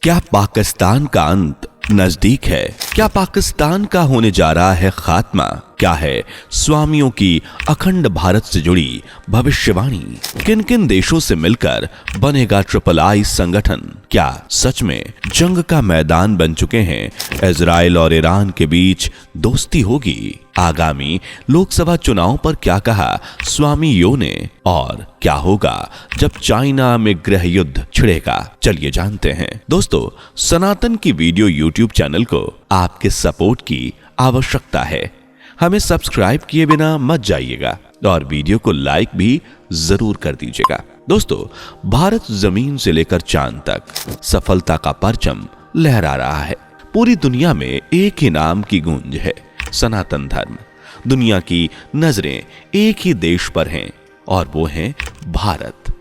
क्या पाकिस्तान का अंत नजदीक है? क्या पाकिस्तान का होने जा रहा है खात्मा? क्या है स्वामियों की अखंड भारत से जुड़ी भविष्यवाणी? किन किन देशों से मिलकर बनेगा III संगठन? क्या सच में जंग का मैदान बन चुके हैं? इजराइल और ईरान के बीच दोस्ती होगी? आगामी लोकसभा चुनाव पर क्या कहा स्वामी यो ने? और क्या होगा जब चाइना में गृह युद्ध छिड़ेगा? चलिए जानते हैं। दोस्तों, सनातन की वीडियो यूट्यूब चैनल को आपके सपोर्ट की आवश्यकता है। हमें सब्सक्राइब किए बिना मत जाइएगा और वीडियो को लाइक भी जरूर कर दीजिएगा। दोस्तों, भारत जमीन से लेकर चांद तक सफलता का परचम लहरा रहा है। पूरी दुनिया में एक ही नाम की गूंज है, सनातन धर्म। दुनिया की नजरें एक ही देश पर हैं और वो है भारत,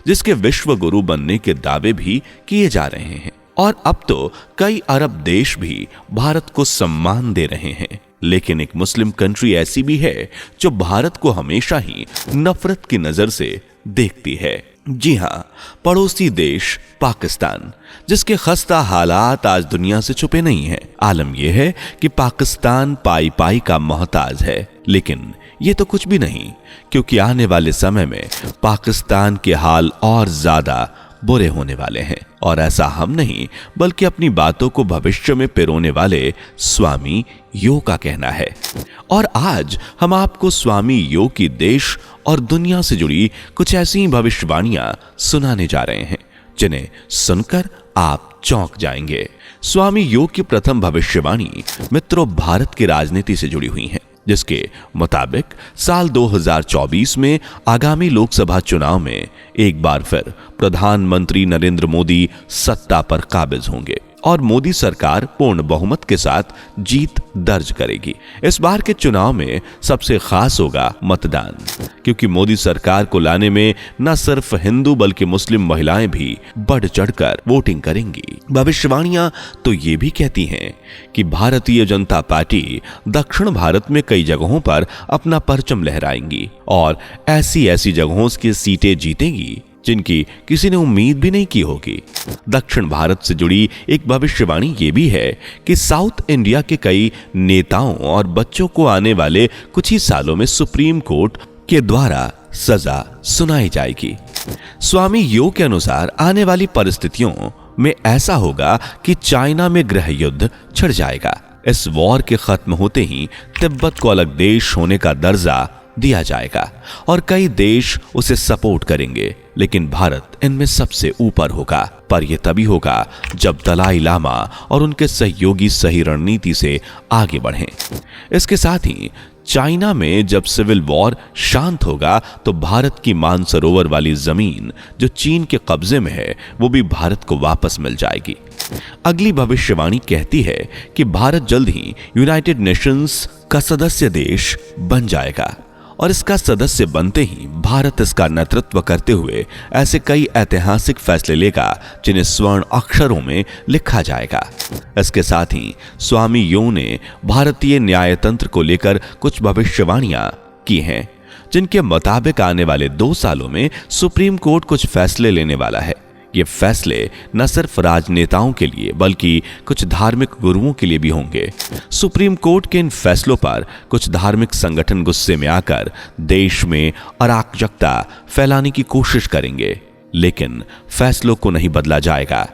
जिसके विश्व गुरु बनने के दावे भी किए जा रहे हैं। और अब तो कई अरब देश भी भारत को सम्मान दे रहे हैं। लेकिन एक मुस्लिम कंट्री ऐसी भी है जो भारत को हमेशा ही नफरत की नजर से देखती है। जी हां, पड़ोसी देश पाकिस्तान, जिसके खस्ता हालात आज दुनिया से छुपे नहीं हैं। आलम यह है कि पाकिस्तान पाई पाई का मोहताज है, लेकिन ये तो कुछ भी नहीं, क्योंकि आने वाले समय में पाकिस्तान के हाल और ज्यादा बुरे होने वाले हैं। और ऐसा हम नहीं, बल्कि अपनी बातों को भविष्य में पिरोने वाले स्वामी यो का कहना है। और आज हम आपको स्वामी यो की देश और दुनिया से जुड़ी कुछ ऐसी भविष्यवाणियां सुनाने जा रहे हैं जिन्हें सुनकर आप चौंक जाएंगे। स्वामी यो की प्रथम भविष्यवाणी मित्रों भारत की राजनीति से जुड़ी हुई है, जिसके मुताबिक साल 2024 में आगामी लोकसभा चुनाव में एक बार फिर प्रधानमंत्री नरेंद्र मोदी सत्ता पर काबिज होंगे और मोदी सरकार पूर्ण बहुमत के साथ जीत दर्ज करेगी। इस बार के चुनाव में सबसे खास होगा मतदान, क्योंकि मोदी सरकार को लाने में न सिर्फ हिंदू बल्कि मुस्लिम महिलाएं भी बढ़ चढ़कर वोटिंग करेंगी। भविष्यवाणियां तो ये भी कहती हैं कि भारतीय जनता पार्टी दक्षिण भारत में कई जगहों पर अपना परचम लहराएंगी और ऐसी ऐसी जगहों की सीटें जीतेगी जिनकी किसी ने उम्मीद भी नहीं की होगी। दक्षिण भारत से जुड़ी एक भविष्यवाणी ये भी है कि साउथ इंडिया के कई नेताओं और बच्चों को आने वाले कुछ ही सालों में सुप्रीम कोर्ट के द्वारा सजा सुनाई जाएगी। स्वामी यो के अनुसार आने वाली परिस्थितियों में ऐसा होगा कि चाइना में गृह युद्ध छिड़ जाएगा। इस वॉर के खत्म होते ही तिब्बत को अलग देश होने का दर्जा दिया जाएगा और कई देश उसे सपोर्ट करेंगे, लेकिन भारत इनमें सबसे ऊपर होगा। पर यह तभी होगा जब दलाई लामा और उनके सहयोगी सही रणनीति से आगे बढ़ें। इसके साथ ही चाइना में जब सिविल वॉर शांत होगा तो भारत की मानसरोवर वाली जमीन जो चीन के कब्जे में है वो भी भारत को वापस मिल जाएगी। अगली भविष्यवाणी कहती है कि भारत जल्द ही यूनाइटेड नेशंस का सदस्य देश बन जाएगा और इसका सदस्य बनते ही भारत इसका नेतृत्व करते हुए ऐसे कई ऐतिहासिक फैसले लेगा जिन्हें स्वर्ण अक्षरों में लिखा जाएगा। इसके साथ ही स्वामी यो ने भारतीय न्यायतंत्र को लेकर कुछ भविष्यवाणियां की हैं, जिनके मुताबिक आने वाले 2 सालों में सुप्रीम कोर्ट कुछ फैसले लेने वाला है। ये फैसले न सिर्फ राजनेताओं के लिए बल्कि कुछ धार्मिक गुरुओं के लिए भी होंगे। सुप्रीम कोर्ट के इन फैसलों पर कुछ धार्मिक संगठन गुस्से में आकर देश में अराजकता फैलाने की कोशिश करेंगे, लेकिन फैसलों को नहीं बदला जाएगा।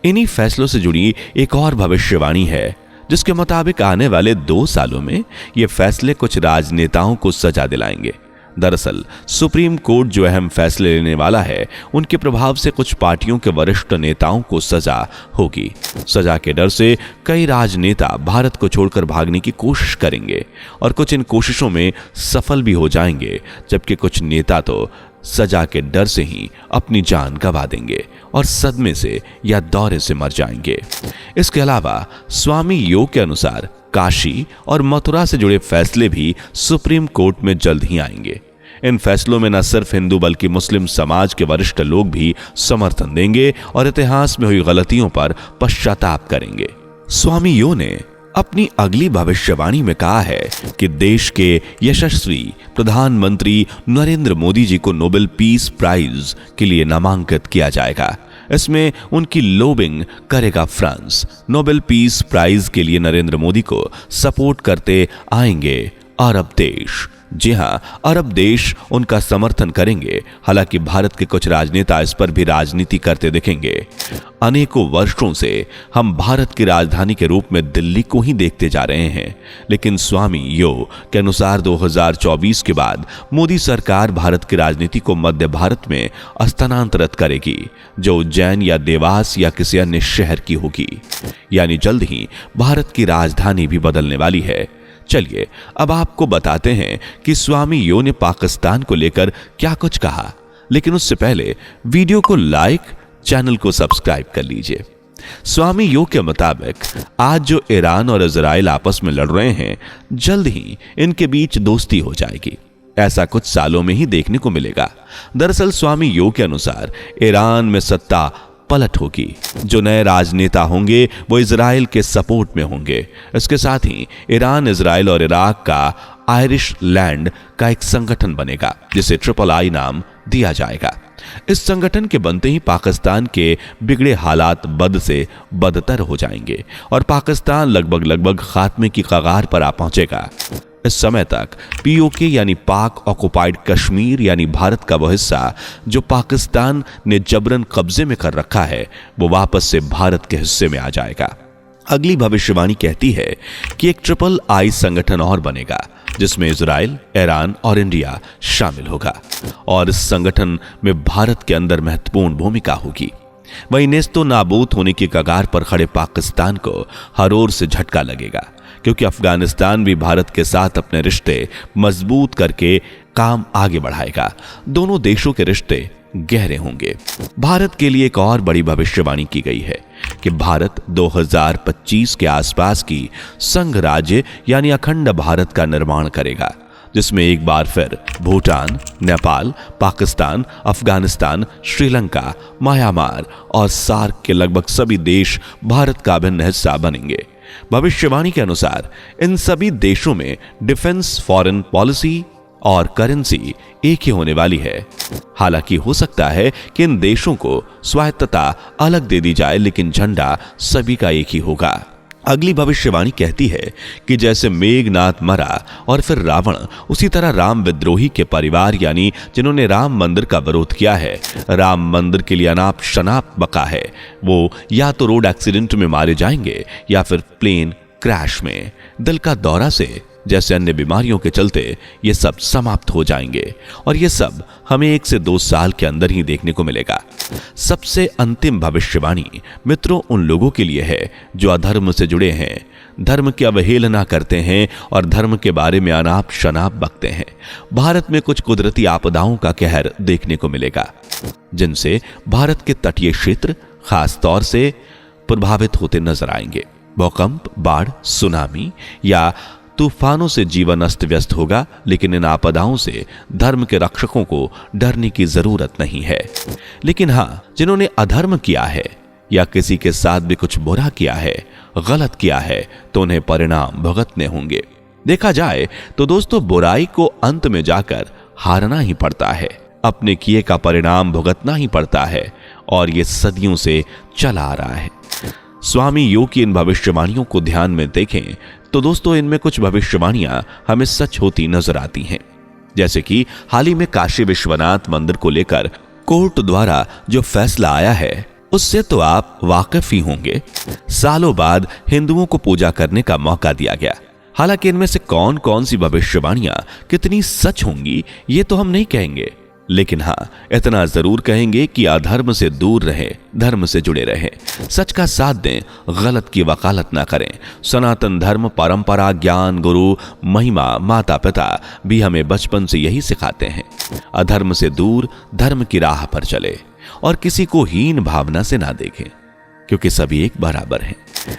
इन्हीं फैसलों से जुड़ी एक और भविष्यवाणी है, जिसके मुताबिक आने वाले 2 सालों में ये फैसले कुछ राजनेताओं को सजा दिलाएंगे। दरअसल सुप्रीम कोर्ट जो अहम फैसले लेने वाला है, उनके प्रभाव से कुछ पार्टियों के वरिष्ठ नेताओं को सजा होगी। सजा के डर से कई राजनेता भारत को छोड़कर भागने की कोशिश करेंगे और कुछ इन कोशिशों में सफल भी हो जाएंगे, जबकि कुछ नेता तो सजा के डर से ही अपनी जान गंवा देंगे और सदमे से या दौरे से मर जाएंगे। इसके अलावा स्वामी यो के अनुसार काशी और मथुरा से जुड़े फैसले भी सुप्रीम कोर्ट में जल्द ही आएंगे। इन फैसलों में न सिर्फ हिंदू बल्कि मुस्लिम समाज के वरिष्ठ लोग भी समर्थन देंगे और इतिहास में हुई गलतियों पर पश्चाताप करेंगे। स्वामी यो ने अपनी अगली भविष्यवाणी में कहा है कि देश के यशस्वी प्रधानमंत्री नरेंद्र मोदी जी को नोबेल पीस प्राइज के लिए नामांकित किया जाएगा। इसमें उनकी लोबिंग करेगा फ्रांस। नोबेल पीस प्राइज के लिए नरेंद्र मोदी को सपोर्ट करते आएंगे अरब देश। जी हां, अरब देश उनका समर्थन करेंगे। हालांकि भारत के कुछ राजनेता इस पर भी राजनीति करते दिखेंगे। अनेकों वर्षों से हम भारत की राजधानी के रूप में दिल्ली को ही देखते जा रहे हैं, लेकिन स्वामी यो के अनुसार 2024 के बाद मोदी सरकार भारत की राजनीति को मध्य भारत में स्थानांतरित करेगी, जो उज्जैन या देवास या किसी अन्य शहर की होगी। यानी जल्द ही भारत की राजधानी भी बदलने वाली है। चलिए अब आपको बताते हैं कि स्वामी यो ने पाकिस्तान को लेकर क्या कुछ कहा, लेकिन उससे पहले वीडियो को लाइक, चैनल को सब्सक्राइब कर लीजिए। स्वामी यो के मुताबिक आज जो ईरान और इजराइल आपस में लड़ रहे हैं, जल्द ही इनके बीच दोस्ती हो जाएगी। ऐसा कुछ सालों में ही देखने को मिलेगा। दरअसल स्वामी यो के अनुसार ईरान में सत्ता पलट होगी। जो नए राजनेता होंगे वो इजराइल के सपोर्ट में होंगे। इसके साथ ही ईरान, इजराइल और इराक का आयरिश लैंड का एक संगठन बनेगा, जिसे III नाम दिया जाएगा। इस संगठन के बनते ही पाकिस्तान के बिगड़े हालात बद से बदतर हो जाएंगे और पाकिस्तान लगभग खात्मे की कगार पर आ पहुंचेगा। इस समय तक POK यानी पाक ऑक्युपाइड कश्मीर यानी भारत का वह हिस्सा जो पाकिस्तान ने जबरन कब्जे में कर रखा है, वो वापस से भारत के हिस्से में आ जाएगा। अगली भविष्यवाणी कहती है कि एक III संगठन और बनेगा, जिसमें इजराइल, ईरान और इंडिया शामिल होगा और इस संगठन में भारत के अंदर महत्वपूर्ण भूमिका होगी। वहीं नेस्तो नाबूद होने की कगार पर खड़े पाकिस्तान को हर ओर से झटका लगेगा, क्योंकि अफगानिस्तान भी भारत के साथ अपने रिश्ते मजबूत करके काम आगे बढ़ाएगा। दोनों देशों के रिश्ते गहरे होंगे। भारत के लिए एक और बड़ी भविष्यवाणी की गई है कि भारत 2025 के आसपास की संघ राज्य यानी अखंड भारत का निर्माण करेगा, जिसमें एक बार फिर भूटान, नेपाल, पाकिस्तान, अफगानिस्तान, श्रीलंका, म्यांमार और सार्क के लगभग सभी देश भारत का अभिन्न हिस्सा बनेंगे। भविष्यवाणी के अनुसार इन सभी देशों में डिफेंस, फॉरेन पॉलिसी और करेंसी एक ही होने वाली है। हालांकि हो सकता है कि इन देशों को स्वायत्तता अलग दे दी जाए, लेकिन झंडा सभी का एक ही होगा। अगली भविष्यवाणी कहती है कि जैसे मेघनाथ मरा और फिर रावण, उसी तरह राम विद्रोही के परिवार यानी जिन्होंने राम मंदिर का विरोध किया है, राम मंदिर के लिए अनाप शनाप बका है, वो या तो रोड एक्सीडेंट में मारे जाएंगे या फिर प्लेन क्रैश में, दिल का दौरा से, जैसे अन्य बीमारियों के चलते ये सब समाप्त हो जाएंगे। और ये सब हमें 1 से 2 साल के अंदर ही देखने को मिलेगा। सबसे अंतिम भविष्यवाणी मित्रों उन लोगों के लिए है जो अधर्म से जुड़े हैं, धर्म की अवहेलना करते हैं और धर्म के बारे में अनाप शनाप बकते हैं। भारत में कुछ कुदरती आपदाओं का कहर देखने को मिलेगा, जिनसे भारत के तटीय क्षेत्र खास तौर से प्रभावित होते नजर आएंगे। भूकंप, बाढ़, सुनामी या तूफानों से जीवन अस्त व्यस्त होगा, लेकिन इन आपदाओं से धर्म के रक्षकों को डरने की जरूरत नहीं है। लेकिन हां, जिन्होंने अधर्म किया है या किसी के साथ भी कुछ बुरा किया है, गलत किया है, तो उन्हें परिणाम भुगतने होंगे। देखा जाए तो दोस्तों, बुराई को अंत में जाकर हारना ही पड़ता है, अपने किए का परिणाम भुगतना ही पड़ता है, और ये सदियों से चला आ रहा है। स्वामी यो की इन भविष्यवाणियों को ध्यान में देखें तो दोस्तों, इनमें कुछ भविष्यवाणियां हमें सच होती नजर आती हैं। जैसे कि हाल ही में काशी विश्वनाथ मंदिर को लेकर कोर्ट द्वारा जो फैसला आया है, उससे तो आप वाकिफ ही होंगे। सालों बाद हिंदुओं को पूजा करने का मौका दिया गया। हालांकि इनमें से कौन कौन सी भविष्यवाणियां कितनी सच होंगी ये तो हम नहीं कहेंगे, लेकिन हां, इतना जरूर कहेंगे कि अधर्म से दूर रहें, धर्म से जुड़े रहें, सच का साथ दें, गलत की वकालत ना करें। सनातन धर्म, परंपरा, ज्ञान, गुरु, महिमा, माता पिता भी हमें बचपन से यही सिखाते हैं। अधर्म से दूर धर्म की राह पर चले और किसी को हीन भावना से ना देखें, क्योंकि सभी एक बराबर हैं।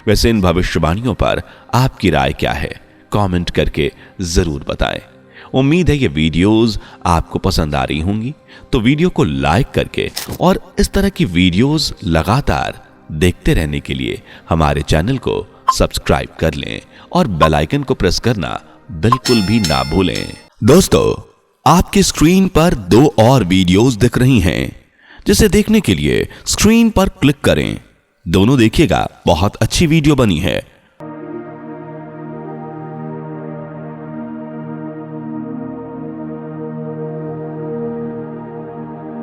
वैसे इन भविष्यवाणियों पर आपकी राय क्या है? कमेंट करके जरूर बताएं। उम्मीद है ये वीडियोस आपको पसंद आ रही होंगी, तो वीडियो को लाइक करके और इस तरह की वीडियोस लगातार देखते रहने के लिए हमारे चैनल को सब्सक्राइब कर लें और बेल आइकन को प्रेस करना बिल्कुल भी ना भूलें। दोस्तों, आपकी स्क्रीन पर 2 और वीडियोस दिख रही हैं। जिसे देखने के लिए स्क्रीन पर क्लिक करें। दोनों देखिएगा, बहुत अच्छी वीडियो बनी है।